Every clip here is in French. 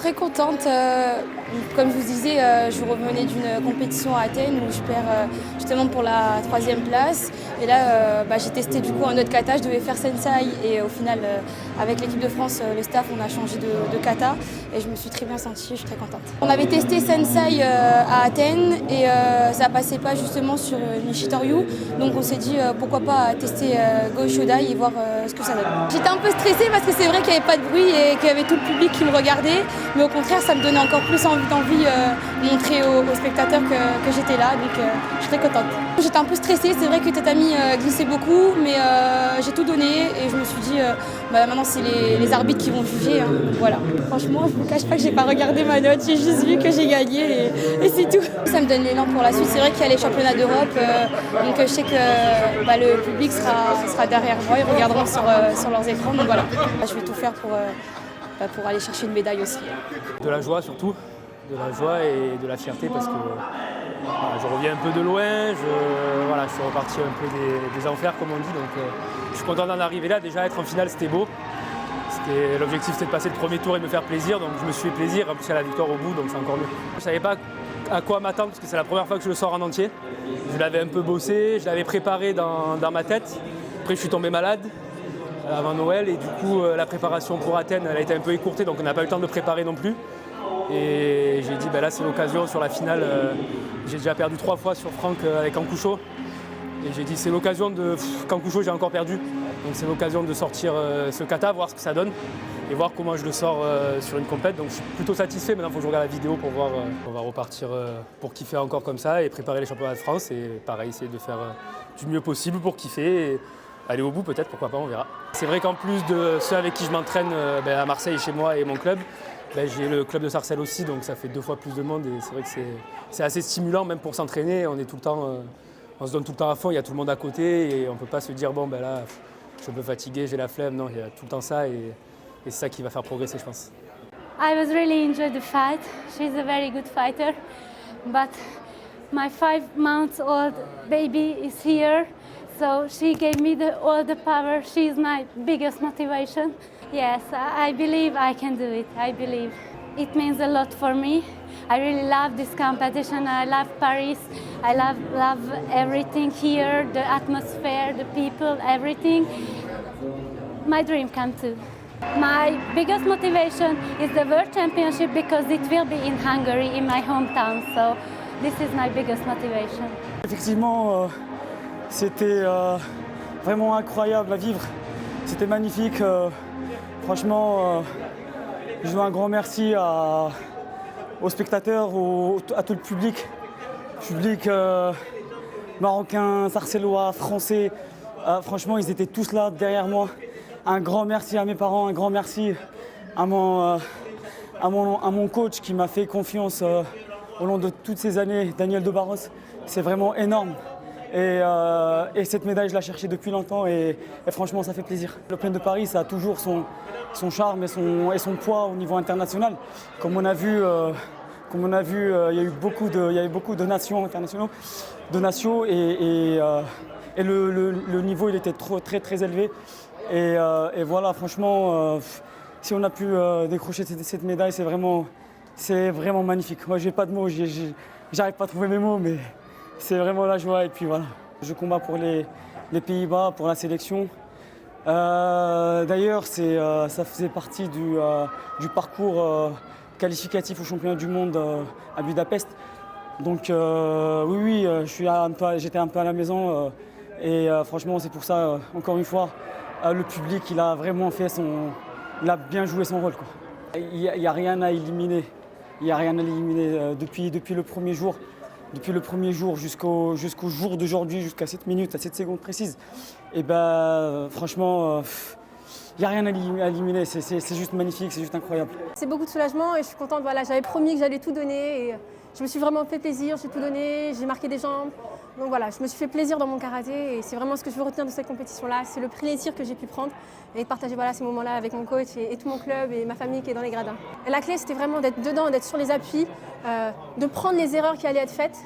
très contente. Comme je vous disais, je revenais d'une compétition à Athènes où je perds justement pour la 3e place. Et là, j'ai testé du coup un autre kata. Je devais faire Sensai et au final, avec l'équipe de France, le staff, on a changé de kata et je me suis très bien sentie. Je suis très contente. On avait testé Sensai à Athènes et ça passait pas justement sur Nishitoryu. Donc on s'est dit pourquoi pas tester Go Shodai et voir ce que ça donne. J'étais un peu stressée parce que c'est vrai qu'il n'y avait pas de bruit et qu'il y avait tout le public qui me regardait, mais au contraire ça me donnait encore plus envie de montrer aux spectateurs que j'étais là, donc je suis très contente. J'étais un peu stressée, c'est vrai que tatami glissait beaucoup, mais j'ai tout donné et je me suis dit maintenant c'est les arbitres qui vont juger, hein, voilà. Franchement je ne vous cache pas que j'ai pas regardé ma note, j'ai juste vu que j'ai gagné et c'est tout. Ça me donne l'élan pour la suite, c'est vrai qu'il y a les championnats d'Europe, donc je sais que le public sera derrière moi, ils regarderont sur leurs écrans, donc voilà. Je vais tout faire pour aller chercher une médaille aussi. De la joie surtout, de la joie et de la fierté parce que je reviens un peu de loin, je suis reparti un peu des enfers comme on dit, donc je suis content d'en arriver là. Déjà être en finale c'était beau, l'objectif c'était de passer le premier tour et de me faire plaisir, donc je me suis fait plaisir, en plus il y a la victoire au bout donc c'est encore mieux. Je ne savais pas à quoi m'attendre parce que c'est la première fois que je le sors en entier. Je l'avais un peu bossé, je l'avais préparé dans ma tête, après je suis tombé malade avant Noël et du coup la préparation pour Athènes elle a été un peu écourtée donc on n'a pas eu le temps de préparer non plus et j'ai dit là c'est l'occasion sur la finale, j'ai déjà perdu 3 fois sur Franck avec Kankushō et j'ai dit c'est l'occasion de Kankushō j'ai encore perdu donc c'est l'occasion de sortir ce kata, voir ce que ça donne et voir comment je le sors sur une compète, donc je suis plutôt satisfait. Maintenant il faut que je regarde la vidéo pour voir, on va repartir pour kiffer encore comme ça et préparer les championnats de France et pareil essayer de faire du mieux possible pour kiffer et aller au bout peut-être, pourquoi pas, on verra. C'est vrai qu'en plus de ceux avec qui je m'entraîne à Marseille chez moi et mon club, j'ai le club de Sarcelles aussi, donc ça fait 2 fois plus de monde et c'est vrai que c'est assez stimulant même pour s'entraîner. On est tout le temps, on se donne tout le temps à fond, il y a tout le monde à côté et on ne peut pas se dire là je suis un peu fatigué, j'ai la flemme. Non, il y a tout le temps ça et c'est ça qui va faire progresser je pense. I was really enjoyed the fight. She's a very good fighter, but my 5-month-old baby is here. So she gave me all the power. She's my biggest motivation. Yes, I believe I can do it. I believe. It means a lot for me. I really love this competition. I love Paris. I love everything here, the atmosphere, the people, everything. My dream come true. My biggest motivation is the World Championship because it will be in Hungary, in my hometown. So this is my biggest motivation. Effectivement, c'était vraiment incroyable à vivre. C'était magnifique. Franchement, je veux un grand merci aux spectateurs, à tout le public. Marocain, sarcellois, français. Franchement, ils étaient tous là derrière moi. Un grand merci à mes parents, un grand merci à mon coach qui m'a fait confiance au long de toutes ces années, Daniel De Barros. C'est vraiment énorme. Et cette médaille, je la cherchais depuis longtemps et franchement, ça fait plaisir. L'Open de Paris, ça a toujours son charme et son poids au niveau international. Comme on a vu, il y a eu beaucoup de nations internationaux, et le niveau il était très élevé. Et voilà, franchement, si on a pu décrocher cette médaille, c'est vraiment magnifique. Moi, j'ai pas de mots, j'arrive pas à trouver mes mots, mais c'est vraiment la joie. Et puis voilà, je combats pour les Pays-Bas, pour la sélection. D'ailleurs, ça faisait partie du parcours qualificatif au championnat du monde à Budapest. Donc oui, j'étais un peu à la maison et franchement, c'est pour ça, encore une fois, le public, il a vraiment il a bien joué son rôle, quoi. Il n'y a rien à éliminer. Il n'y a rien à éliminer depuis le premier jour. Depuis le premier jour jusqu'au jour d'aujourd'hui, jusqu'à 7 minutes, à 7 secondes précises. Et franchement, il n'y a rien à éliminer. C'est juste magnifique, c'est juste incroyable. C'est beaucoup de soulagement et je suis contente. Voilà, j'avais promis que j'allais tout donner et je me suis vraiment fait plaisir. J'ai tout donné, j'ai marqué des jambes. Donc voilà, je me suis fait plaisir dans mon karaté et c'est vraiment ce que je veux retenir de cette compétition-là. C'est le plaisir que j'ai pu prendre et de partager ces moments-là avec mon coach et tout mon club et ma famille qui est dans les gradins. Et la clé, c'était vraiment d'être dedans, d'être sur les appuis, de prendre les erreurs qui allaient être faites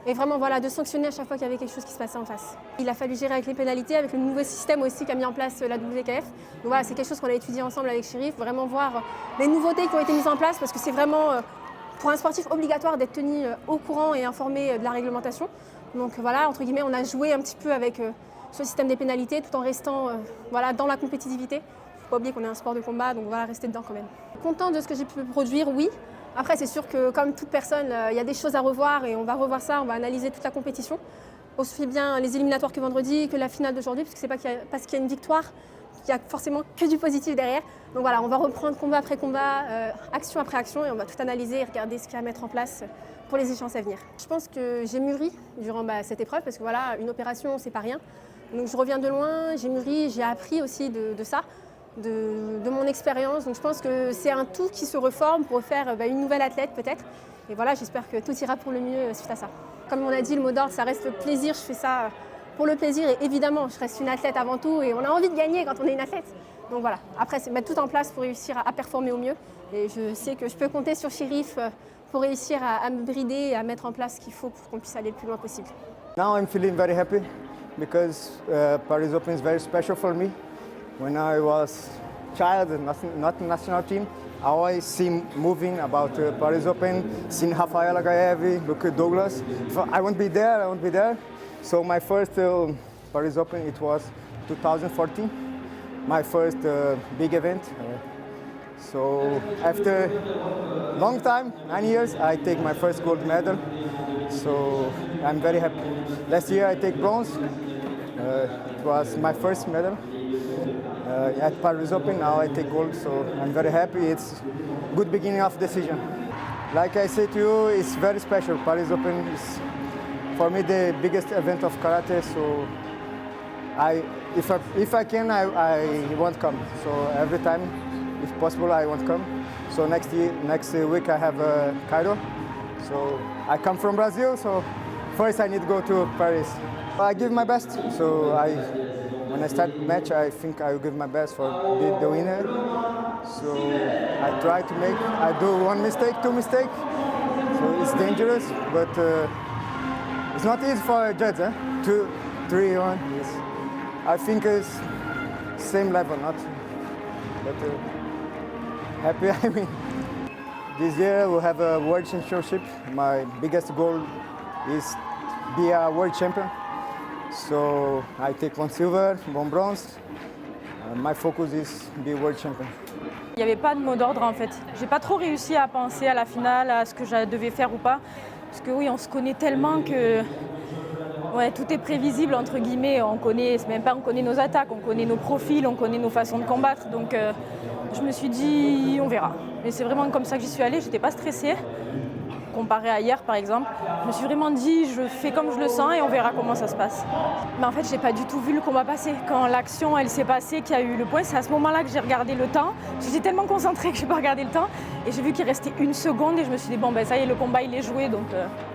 et vraiment voilà, de sanctionner à chaque fois qu'il y avait quelque chose qui se passait en face. Il a fallu gérer avec les pénalités, avec le nouveau système aussi qu'a mis en place la WKF. Donc voilà, c'est quelque chose qu'on a étudié ensemble avec Chérif, vraiment voir les nouveautés qui ont été mises en place parce que c'est vraiment pour un sportif obligatoire d'être tenu au courant et informé de la réglementation. Donc voilà, entre guillemets, on a joué un petit peu avec ce système des pénalités tout en restant voilà, dans la compétitivité. Il ne faut pas oublier qu'on est un sport de combat, donc voilà, rester dedans quand même. Content de ce que j'ai pu produire, oui. Après, c'est sûr que comme toute personne, il y a des choses à revoir et on va revoir ça, on va analyser toute la compétition. Aussi bien les éliminatoires que vendredi, que la finale d'aujourd'hui, parce que c'est pas parce qu'il y a une victoire qu'il y a forcément que du positif derrière. Donc voilà, on va reprendre combat après combat, action après action, et on va tout analyser et regarder ce qu'il y a à mettre en place pour les échéances à venir. Je pense que j'ai mûri durant cette épreuve, parce que voilà, une opération, c'est pas rien. Donc je reviens de loin, j'ai mûri, j'ai appris aussi de ça. De mon expérience. Donc je pense que c'est un tout qui se reforme pour faire une nouvelle athlète peut-être. Et voilà, j'espère que tout ira pour le mieux suite à ça. Comme on a dit, le mot d'ordre, ça reste le plaisir. Je fais ça pour le plaisir et évidemment, je reste une athlète avant tout et on a envie de gagner quand on est une athlète. Donc voilà, après, c'est mettre tout en place pour réussir à performer au mieux. Et je sais que je peux compter sur Chérif pour réussir à me brider et à mettre en place ce qu'il faut pour qu'on puisse aller le plus loin possible. Now I'm feeling very happy because Paris Open is very special for me. When I was a child, not national team, I always see moving about Paris Open, seen Rafael Agaev, Luke Douglas. If I won't be there, I won't be there. So my first Paris Open, it was 2014, my first big event. So after a long time, 9 years, I take my first gold medal. So I'm very happy. Last year I take bronze. It was my first medal. At Paris Open, now I take gold, so I'm very happy. It's a good beginning of the season. Like I said to you, it's very special. Paris Open is, for me, the biggest event of karate, so if I can, I won't come. So every time, if possible, I won't come. So next week I have Cairo. So I come from Brazil, so first I need to go to Paris. I give my best, so when I start the match, I think I will give my best for the winner. So I try to I do one mistake, two mistakes. So it's dangerous, but it's not easy for a judge, 2, 3, 1. Yes. I think it's same level, not, but happy I win. This year we'll have a World Championship. My biggest goal is be a world champion. So I take one silver, one bronze. My focus is be world champion. Il n'y avait pas de mot d'ordre en fait. J'ai pas trop réussi à penser à la finale, à ce que je devais faire ou pas. Parce que oui, on se connaît tellement que ouais, tout est prévisible entre guillemets. On connaît nos attaques, on connaît nos profils, on connaît nos façons de combattre. Donc je me suis dit, on verra. Mais c'est vraiment comme ça que j'y suis allée. J'étais pas stressée. Comparé à hier par exemple, je me suis vraiment dit je fais comme je le sens et on verra comment ça se passe. Mais en fait j'ai pas du tout vu le combat passer. Quand l'action elle s'est passée, qu'il y a eu le point, c'est à ce moment-là que j'ai regardé le temps. J'étais tellement concentrée que j'ai pas regardé le temps et j'ai vu qu'il restait 1 seconde et je me suis dit bon ben ça y est le combat il est joué donc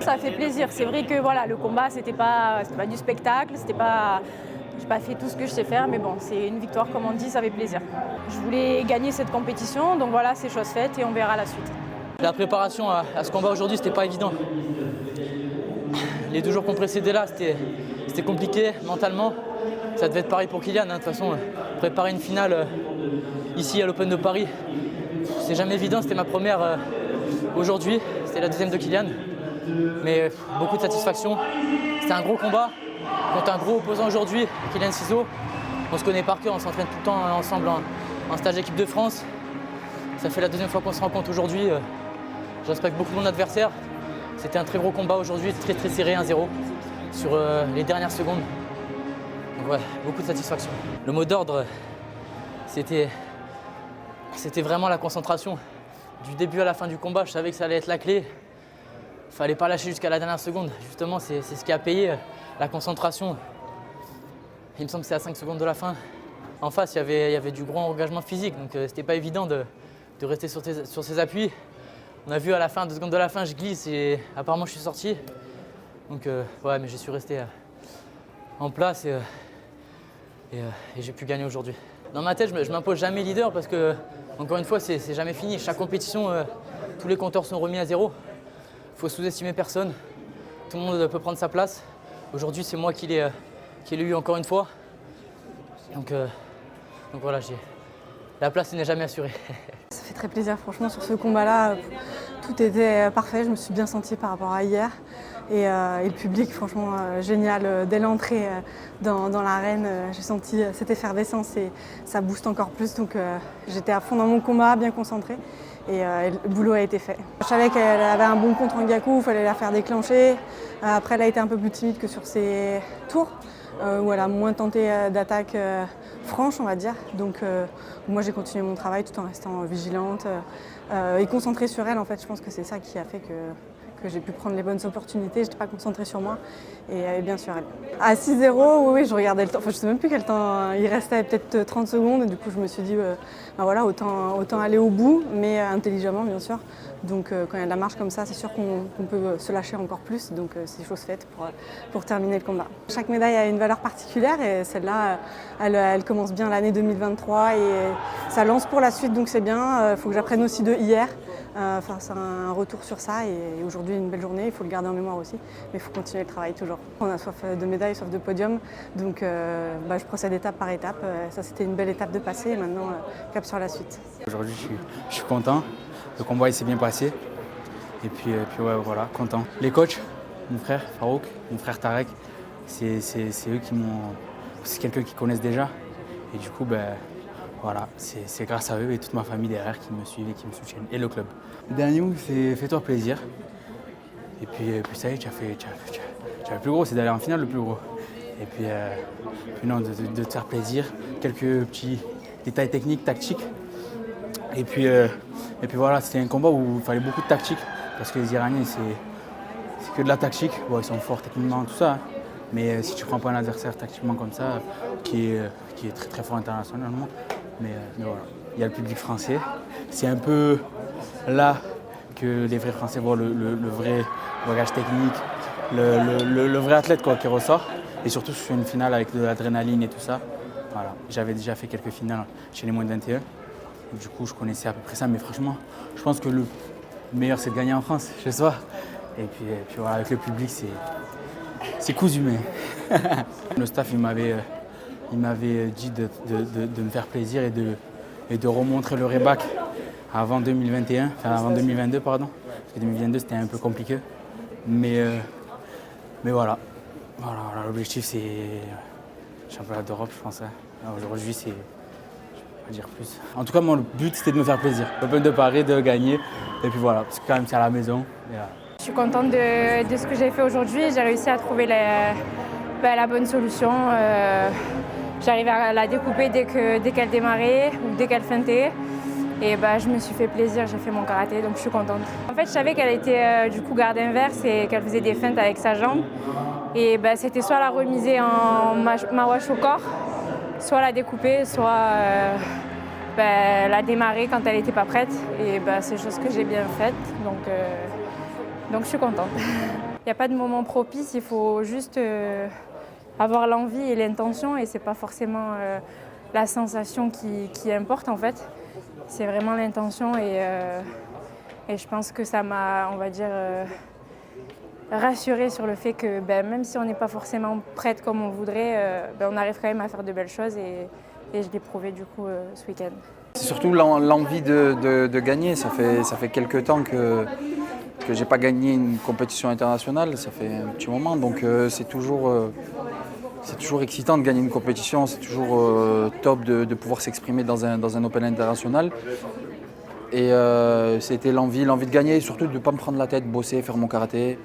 ça fait plaisir. C'est vrai que voilà le combat c'était pas du spectacle, j'ai pas fait tout ce que je sais faire mais bon c'est une victoire comme on dit, ça fait plaisir. Je voulais gagner cette compétition donc voilà c'est chose faite et on verra la suite. La préparation à ce combat aujourd'hui, c'était pas évident. Les 2 jours qu'on précédait là, c'était compliqué mentalement. Ça devait être pareil pour Kylian. De toute façon, préparer une finale ici à l'Open de Paris, c'est jamais évident. C'était ma première aujourd'hui. C'était la 2e de Kylian. Mais beaucoup de satisfaction. C'était un gros combat contre un gros opposant aujourd'hui, Kylian Ciseaux. On se connaît par cœur, on s'entraîne tout le temps ensemble en stage d'équipe de France. Ça fait la 2e fois qu'on se rencontre aujourd'hui. Je respecte beaucoup mon adversaire. C'était un très gros combat aujourd'hui, très très serré, 1-0 sur les dernières secondes. Donc ouais, beaucoup de satisfaction. Le mot d'ordre, c'était vraiment la concentration. Du début à la fin du combat, je savais que ça allait être la clé. Il ne fallait pas lâcher jusqu'à la dernière seconde. Justement, c'est ce qui a payé la concentration. Il me semble que c'est à 5 secondes de la fin. En face, il y avait du gros engagement physique, donc c'était pas évident de rester sur ses appuis. On a vu à la fin, 2 secondes de la fin, je glisse et apparemment je suis sorti. Donc ouais, mais j'ai su rester en place et j'ai pu gagner aujourd'hui. Dans ma tête, je m'impose jamais leader parce que, encore une fois, c'est jamais fini. Chaque compétition, tous les compteurs sont remis à 0. Il faut sous-estimer personne. Tout le monde peut prendre sa place. Aujourd'hui, c'est moi qui l'ai eu encore une fois. Donc voilà, la place n'est jamais assurée. Ça fait très plaisir, franchement, sur ce combat-là. Tout était parfait, je me suis bien sentie par rapport à hier. Et le public, franchement, génial. Dès l'entrée dans l'arène, j'ai senti cette effervescence et ça booste encore plus. Donc j'étais à fond dans mon combat, bien concentrée. Et le boulot a été fait. Je savais qu'elle avait un bon contre Ngakou, il fallait la faire déclencher. Après, elle a été un peu plus timide que sur ses tours, où elle a moins tenté d'attaque franche, on va dire. Donc moi, j'ai continué mon travail tout en restant vigilante et concentrée sur elle. En fait, je pense que c'est ça qui a fait que j'ai pu prendre les bonnes opportunités. Je n'étais pas concentrée sur moi et bien sûr elle. À 6-0, oui, je regardais le temps. Enfin, je ne sais même plus quel temps. Il restait peut-être 30 secondes et du coup, je me suis dit, ben voilà, autant aller au bout, mais intelligemment, bien sûr. Donc, quand il y a de la marche comme ça, c'est sûr qu'on peut se lâcher encore plus. Donc, c'est chose faite pour terminer le combat. Chaque médaille a une valeur particulière et celle-là, elle commence bien l'année 2023 et ça lance pour la suite. Donc, c'est bien. Il faut que j'apprenne aussi de hier. C'est un retour sur ça et aujourd'hui une belle journée, il faut le garder en mémoire aussi, mais il faut continuer le travail toujours. On a soif de médailles, soif de podium, donc je procède étape par étape. Ça c'était une belle étape de passer et maintenant cap sur la suite. Aujourd'hui je suis content, le combat il s'est bien passé et puis ouais, voilà, content. Les coachs, mon frère Farouk, mon frère Tarek, c'est eux qui m'ont... C'est quelqu'un qu'ils connaissent déjà et du coup voilà, c'est grâce à eux et toute ma famille derrière qui me suivent et qui me soutiennent, et le club. Le dernier mot, c'est fais-toi plaisir. Et puis ça y est, tu as fait le plus gros, c'est d'aller en finale le plus gros. Et puis non, de te faire plaisir, quelques petits détails techniques, tactiques. Et puis voilà, c'était un combat où il fallait beaucoup de tactique, parce que les Iraniens, c'est que de la tactique. Bon, ils sont forts techniquement, tout ça. Mais si tu prends pas un adversaire tactiquement comme ça, qui est très très fort internationalement, mais voilà, il y a le public français. C'est un peu là que les vrais Français voient le vrai bagage technique, le vrai athlète quoi, qui ressort. Et surtout sur une finale avec de l'adrénaline et tout ça. Voilà. J'avais déjà fait quelques finales chez les moins de 21. Du coup, je connaissais à peu près ça. Mais franchement, je pense que le meilleur, c'est de gagner en France, chez soi. Et puis voilà, avec le public, c'est cousu humain. Le staff, il m'avait dit de me faire plaisir et de remontrer le reback avant 2021, enfin avant 2022 pardon. Parce que 2022 c'était un peu compliqué. Mais voilà, l'objectif c'est championnat d'Europe je pense. Aujourd'hui c'est, je ne vais pas dire plus. En tout cas mon but c'était de me faire plaisir. L'Open de Paris, de gagner. Et puis voilà, parce que quand même c'est à la maison. Je suis contente de ce que j'ai fait aujourd'hui. J'ai réussi à trouver la bonne solution. J'arrivais à la découper dès qu'elle démarrait ou dès qu'elle feintait. Et je me suis fait plaisir, j'ai fait mon karaté, donc je suis contente. En fait, je savais qu'elle était du coup garde inverse et qu'elle faisait des feintes avec sa jambe. Et c'était soit la remiser en mawash au corps, soit la découper, soit la démarrer quand elle n'était pas prête. Et c'est chose que j'ai bien faite, donc je suis contente. Il n'y a pas de moment propice, il faut juste avoir l'envie et l'intention et c'est pas forcément la sensation qui importe en fait. C'est vraiment l'intention et je pense que ça m'a, on va dire, rassurée sur le fait que même si on n'est pas forcément prête comme on voudrait, on arrive quand même à faire de belles choses et je l'ai prouvé du coup ce week-end. C'est surtout l'envie de gagner. Ça fait quelques temps que je n'ai pas gagné une compétition internationale, ça fait un petit moment, donc c'est toujours excitant de gagner une compétition, c'est toujours top de pouvoir s'exprimer dans un Open international. Et c'était l'envie de gagner et surtout de ne pas me prendre la tête, bosser, faire mon karaté.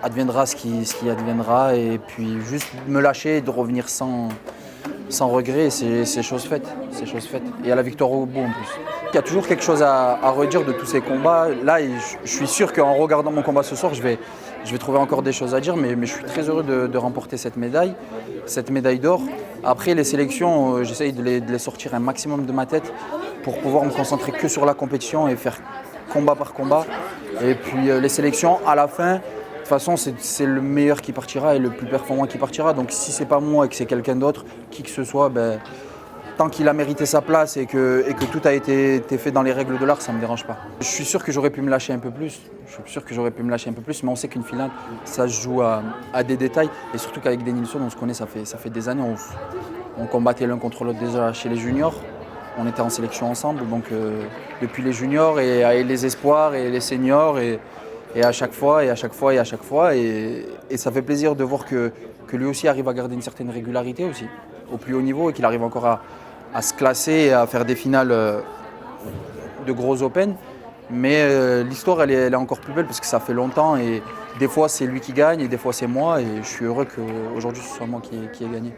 Adviendra ce qui adviendra et puis juste me lâcher et de revenir sans regret, c'est chose faite. Et à la victoire au bout en plus. Il y a toujours quelque chose à redire de tous ces combats. Là, je suis sûr qu'en regardant mon combat ce soir, je vais trouver encore des choses à dire, mais je suis très heureux de remporter cette médaille d'or. Après, les sélections, j'essaye de les sortir un maximum de ma tête pour pouvoir me concentrer que sur la compétition et faire combat par combat. Et puis les sélections, à la fin, de toute façon, c'est le meilleur qui partira et le plus performant qui partira. Donc si c'est pas moi et que c'est quelqu'un d'autre, qui que ce soit, tant qu'il a mérité sa place et que tout a été fait dans les règles de l'art, ça ne me dérange pas. Je suis sûr que j'aurais pu me lâcher un peu plus. Mais on sait qu'une finale, ça se joue à des détails. Et surtout qu'avec Denilson, on se connaît, ça fait des années. On combattait l'un contre l'autre déjà chez les juniors. On était en sélection ensemble, donc depuis les juniors et les espoirs et les seniors. Et à chaque fois. Et ça fait plaisir de voir que lui aussi arrive à garder une certaine régularité aussi, au plus haut niveau, et qu'il arrive encore à se classer et à faire des finales de gros Open. Mais l'histoire, elle est encore plus belle parce que ça fait longtemps et des fois c'est lui qui gagne et des fois c'est moi. Et je suis heureux qu'aujourd'hui ce soit moi qui ai gagné.